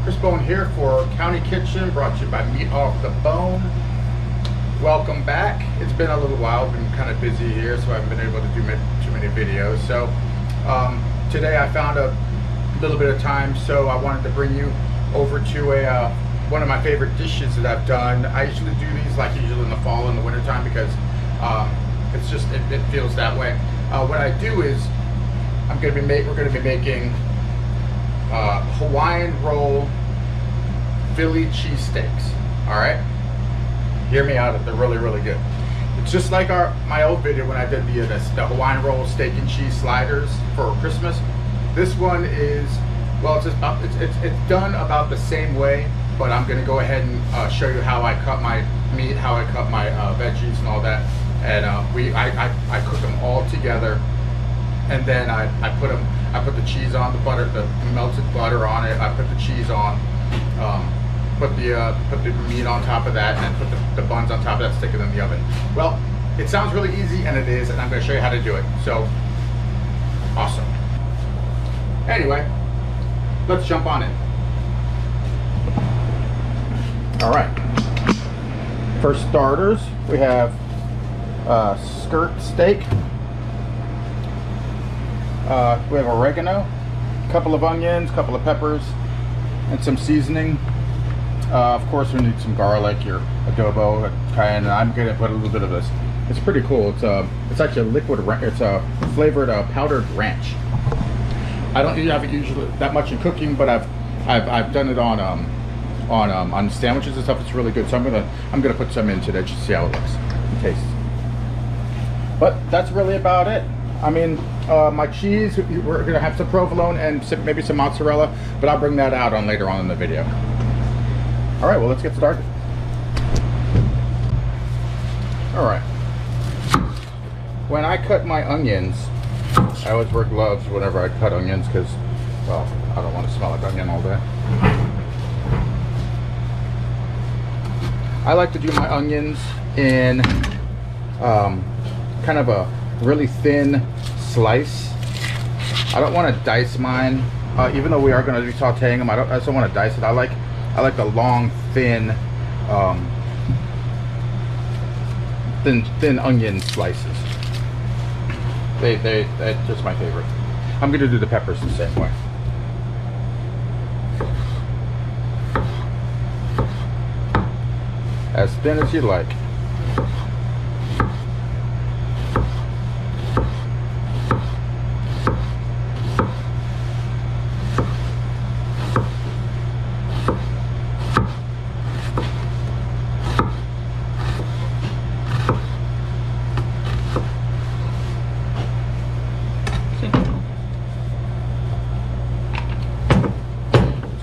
Chris Bone here for County Kitchen, brought to you by Meat Off the Bone. Welcome back. It's been a little while, been kind of busy here, so I haven't been able to do too many videos. So today I found a little bit of time, so I wanted to bring you over to one of my favorite dishes that I've done. I usually do these like usually in the fall and the winter time because it's just it feels that way. What I do is we're going to be making Hawaiian roll Philly cheesesteaks. All right, hear me out. They're really good. It's just like my old video when I did the Hawaiian roll steak and cheese sliders for Christmas. This one is, well, it's done about the same way, but I'm going to go ahead and show you how I cut my meat, how I cut my veggies and all that, and I cook them all together, and then I put the cheese on, the butter, the melted butter on it. I put the cheese on, put the meat on top of that, and put the buns on top of that, stick it in the oven. Well, it sounds really easy, and it is, and I'm going to show you how to do it. So, awesome. Anyway, let's jump on in. All right. For starters, we have skirt steak. We have oregano, a couple of onions, a couple of peppers, and some seasoning. Of course, we need some garlic, your adobo, cayenne, and I'm going to put a little bit of this. It's pretty cool. It's actually a liquid. It's a flavored powdered ranch. I don't have it usually that much in cooking, but I've done it on sandwiches and stuff. It's really good. So I'm gonna put some in today just to see how it looks and tastes. But that's really about it. I mean, my cheese, we're gonna have some provolone and maybe some mozzarella, but I'll bring that out later on in the video. All right, well, let's get started. All right. When I cut my onions, I always wear gloves whenever I cut onions because, well, I don't want to smell like onion all day. I like to do my onions in kind of a really thin slice. I don't want to dice mine, even though we are going to be sauteing them. I just don't want to dice it. I like the long, thin onion slices. They're just my favorite. I'm going to do the peppers the same way. As thin as you like.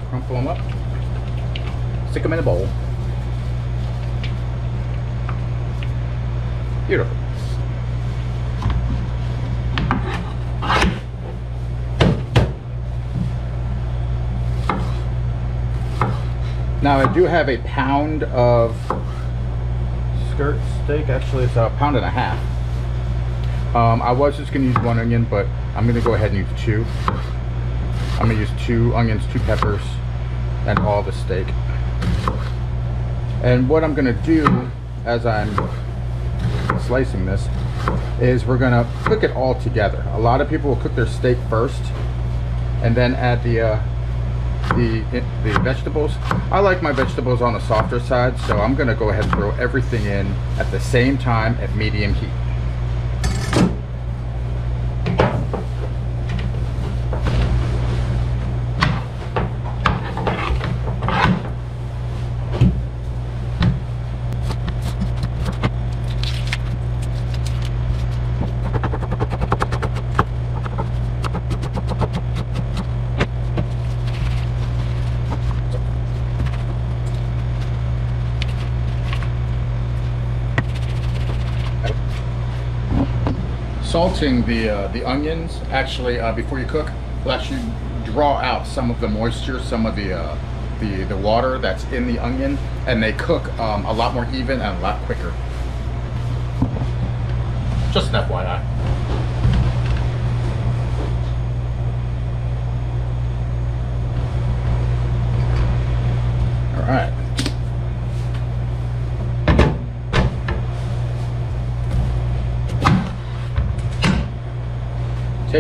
Crumple them up, stick them in a bowl. Beautiful. Now I do have a pound of skirt steak. Actually, it's a pound and a half. I was just going to use one onion, but I'm going to go ahead and use two. I'm going to use 2 onions, 2 peppers, and all the steak. And what I'm going to do as I'm slicing this is we're going to cook it all together. A lot of people will cook their steak first and then add the vegetables. I like my vegetables on the softer side, so I'm going to go ahead and throw everything in at the same time at medium heat. Salting the onions actually before you cook will actually draw out some of the moisture, some of the water that's in the onion, and they cook a lot more even and a lot quicker. Just an FYI.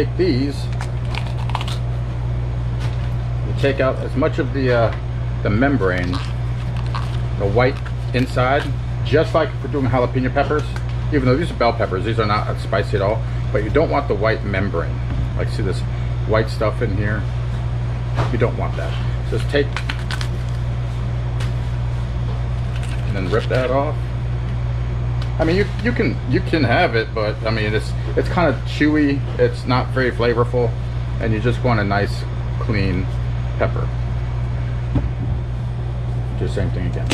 take these, you take out as much of the membrane, the white inside, just like if we're doing jalapeno peppers. Even though these are bell peppers, these are not spicy at all, but you don't want the white membrane. Like, see this white stuff in here? You don't want that. Just take and then rip that off. I mean, you can have it, but I mean it's kind of chewy. It's not very flavorful, and you just want a nice clean pepper. Do the same thing again.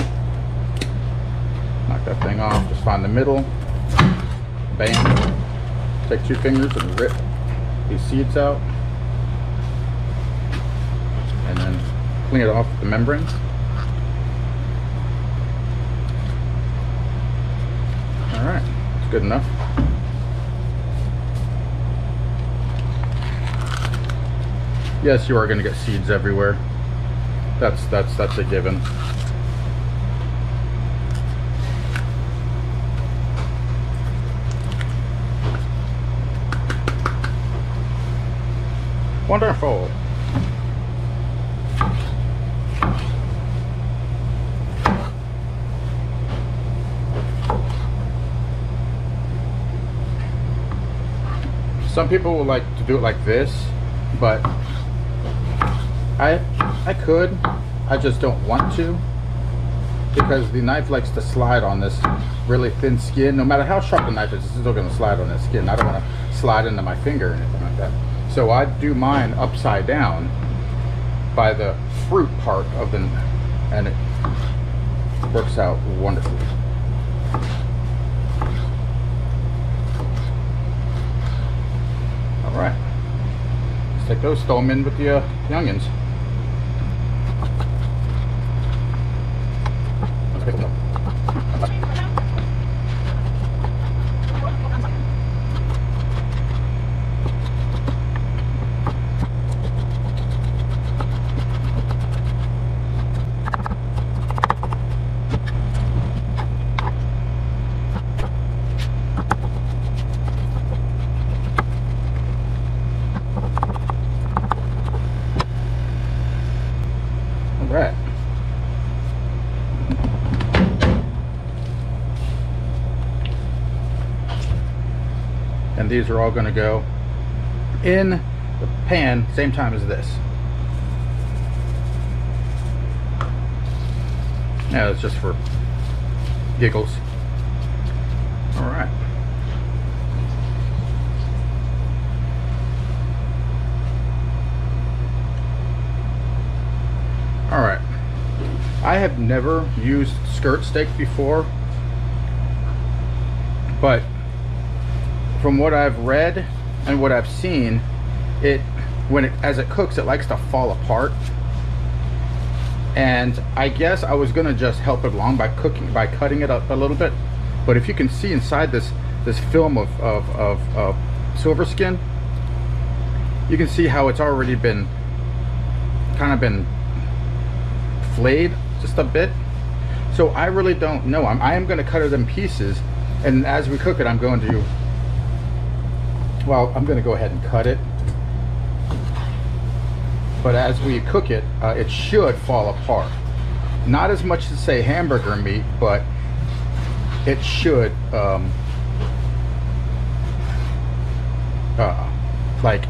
Knock that thing off. Just find the middle. Bam. Take 2 fingers and rip these seeds out, and then clean it off with the membranes. All right, it's good enough. Yes, you are going to get seeds everywhere. That's a given. Wonderful. Some people would like to do it like this, but I could. I just don't want to, because the knife likes to slide on this really thin skin. No matter how sharp the knife is, it's still going to slide on that skin. I don't want to slide into my finger or anything like that. So I do mine upside down by the fruit part of the, and it works out wonderfully. All right, let's take those, throw them in with the onions. Let's pick them up. Right. And these are all going to go in the pan same time as this. Now it's just for giggles. All right. All right, I have never used skirt steak before, but from what I've read and what I've seen, as it cooks, it likes to fall apart. And I guess I was gonna just help it along by cutting it up a little bit. But if you can see inside this film of silver skin, you can see how it's already been been flayed just a bit. So I really don't know. I am going to cut it in pieces, and as we cook it, I'm going to go ahead and cut it. But as we cook it, it should fall apart. Not as much as, say, hamburger meat, but it should like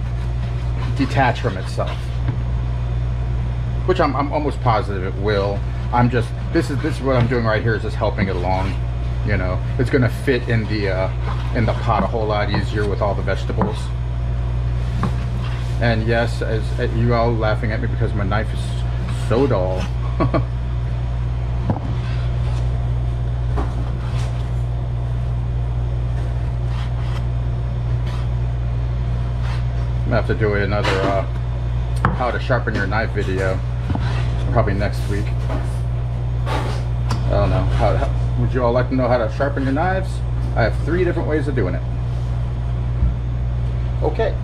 detach from itself, which I'm almost positive it will. This is what I'm doing right here, is just helping it along. You know, it's gonna fit in the pot a whole lot easier with all the vegetables. And yes, as you all laughing at me because my knife is so dull. I'm gonna have to do another how to sharpen your knife video, probably next week. I don't know. How would you all like to know how to sharpen your knives? I have 3 different ways of doing it. Okay.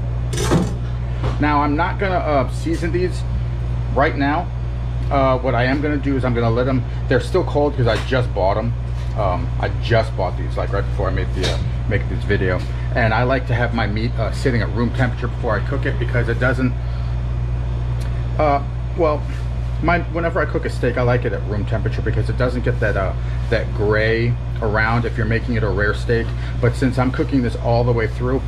Now I'm not gonna season these right now. What I am gonna do is I'm gonna let them. They're still cold because I just bought them. I just bought these like right before I made make this video. And I like to have my meat sitting at room temperature before I cook it, because it doesn't well, whenever I cook a steak, I like it at room temperature because it doesn't get that gray around if you're making it a rare steak. But since I'm cooking this all the way through,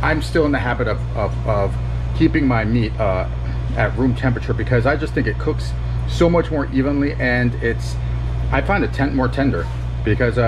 I'm still in the habit of keeping my meat at room temperature, because I just think it cooks so much more evenly, and I find it more tender, because